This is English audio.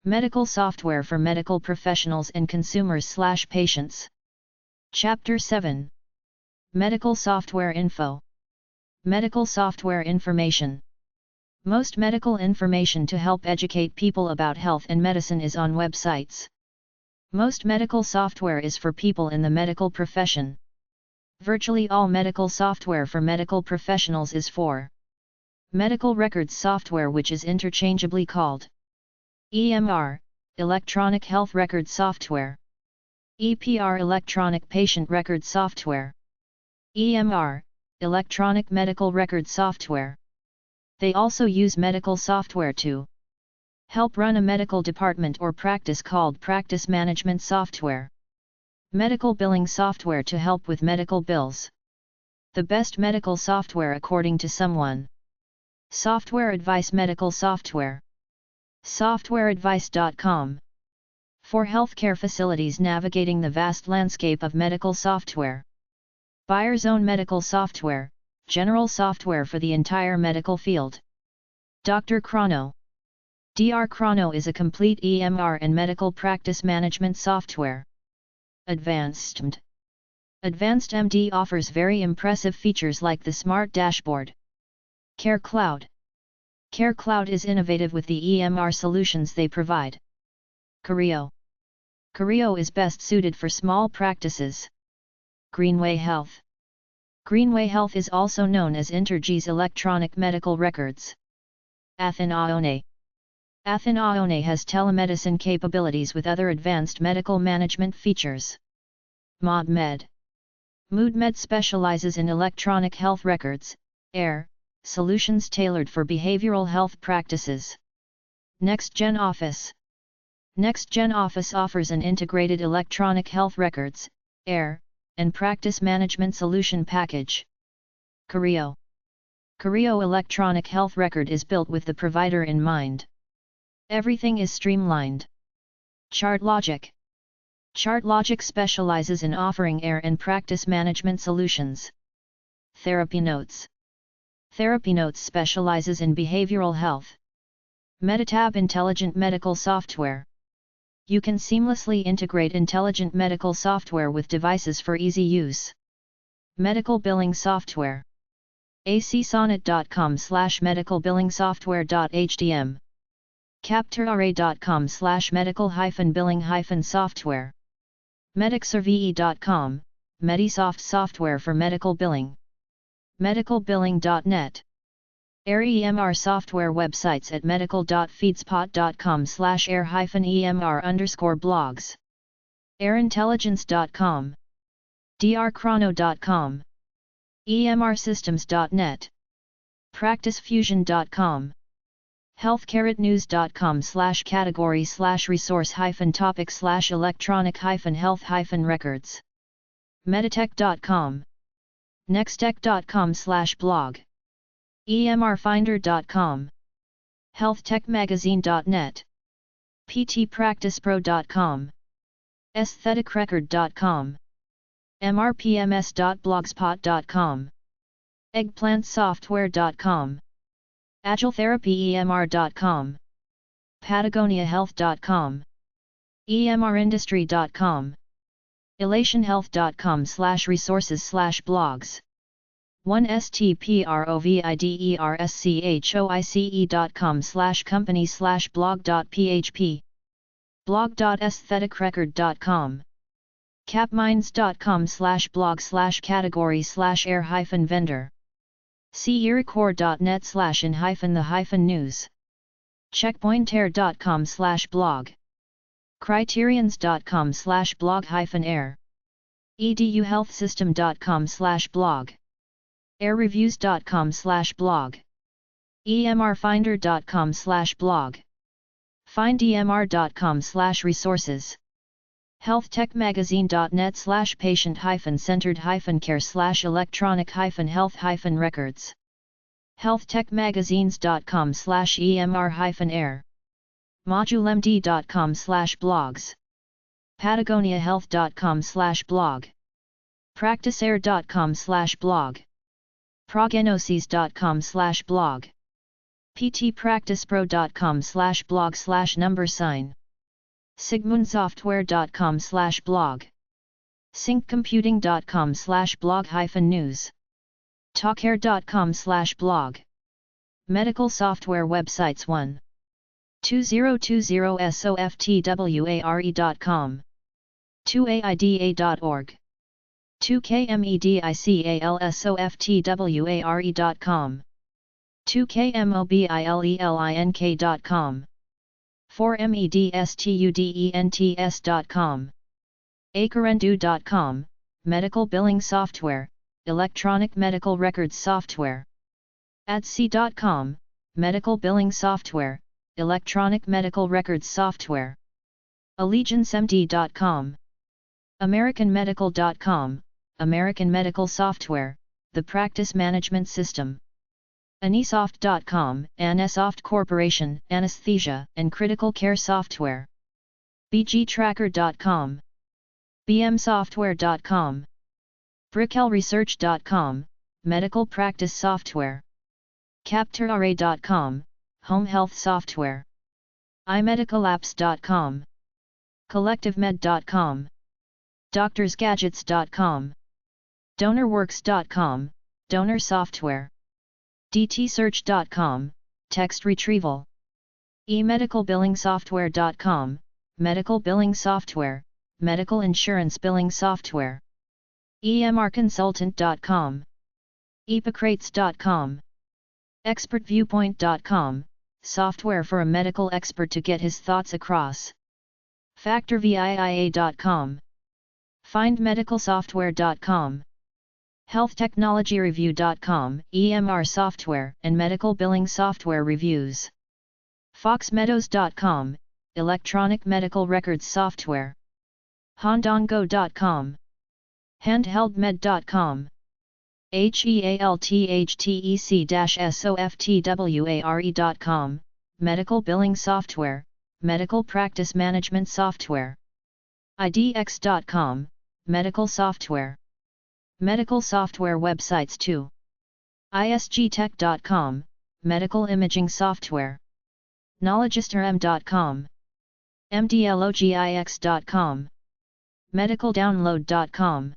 Medical software for medical professionals and consumers/patients. Chapter 7. Medical software info. Medical software information. Most medical information to help educate people about health and medicine is on websites. Most medical software is for people in the medical profession. Virtually all medical software for medical professionals is for medical records software, which is interchangeably called EMR, Electronic Health Record Software, EPR, Electronic Patient Record Software, EMR, Electronic Medical Record Software. They also use medical software to help run a medical department or practice called practice management software. Medical billing software to help with medical bills. The best medical software according to someone. Software advice medical software. Softwareadvice.com. For healthcare facilities navigating the vast landscape of medical software. Buyer's own medical software, general software for the entire medical field. Dr. Chrono. Dr. Chrono is a complete EMR and medical practice management software. Advanced MD offers very impressive features like the Smart Dashboard. Care Cloud. Care Cloud is innovative with the EMR solutions they provide. Creo. Creo is best suited for small practices. Greenway Health. Greenway Health is also known as Interg's Electronic Medical Records. Athanaone. Athanaone has telemedicine capabilities with other advanced medical management features. MoodMed. MoodMed specializes in electronic health records, solutions tailored for behavioral health practices. NextGen Office. NextGen Office offers an integrated electronic health records, and practice management solution package. Creo. Creo Electronic Health Record is built with the provider in mind. Everything is streamlined. ChartLogic. ChartLogic specializes in offering and practice management solutions. Therapy Notes. Therapy Notes specializes in behavioral health. Meditab Intelligent Medical Software. You can seamlessly integrate intelligent medical software with devices for easy use. Medical Billing Software. acsonet.com/medicalbillingsoftware.hdm. capturarray.com/medical-billing-software. medicsurvey.com, Medisoft software for medical billing. medicalbilling.net. EMR software websites at medical.feedspot.com/EMR_blogs. airintelligence.com. drchrono.com. emrsystems.net. practicefusion.com. healthcarenews.com/category/resource-topic/electronic-health-records. meditech.com. nextech.com/blog. emrfinder.com. healthtechmagazine.net. ptpracticepro.com. aestheticrecord.com. mrpms.blogspot.com. eggplantsoftware.com. agiletherapyemr.com. patagoniahealth.com. emrindustry.com. elationhealth.com/resources/blogs. 1stproviderschoice.com/company/blog.php. blog.aestheticrecord.com. capminds.com/blog/category/air-vendor. cerecore.net/in-the-news. checkpointair.com/blog. criterions.com/blog-air. eduhealthsystem.com/blog. airreviews.com/blog. emrfinder.com/blog. findemr.com/resources. healthtech-centered-care/electronic-health-records. healthtechmagazines.com/emr-air. modulemd.com/blogs. patagoniahealth.com/blog. practiceair.com/blog. prognosis.com/blog. ptpracticepro.com/blog/#. sigmundsoftware.com/blog, syncomputing.com/blog-news, talkair.com/blog. Medical software websites 1. 2020software.com, 2aida.org, 2kmedicalsoftware.com, 2kmobilelink.com, 4medstudents.com, acarendu.com, medical billing software, electronic medical records software, adc.com, medical billing software, electronic medical records software, allegiancemd.com, americanmedical.com, American medical software, the practice management system, anisoft.com, Anisoft Corporation, anesthesia and critical care software, bgtracker.com, bmsoftware.com, brickelresearch.com, medical practice software, capturarray.com, home health software, imedicalapps.com, collectivemed.com, doctorsgadgets.com, donorworks.com, donor software, dtsearch.com, text retrieval, emedicalbillingsoftware.com, medical billing software, medical insurance billing software, emrconsultant.com, epocrates.com, expertviewpoint.com, software for a medical expert to get his thoughts across, factorviia.com, findmedicalsoftware.com, healthtechnologyreview.com, EMR software and medical billing software reviews, foxmeadows.com, electronic medical records software, hondongo.com, handheldmed.com, healthtech-software.com, medical billing software, medical practice management software, idx.com, medical software. Medical software websites 2. isgtech.com, medical imaging software, knowledgesterm.com, mdlogix.com, medicaldownload.com.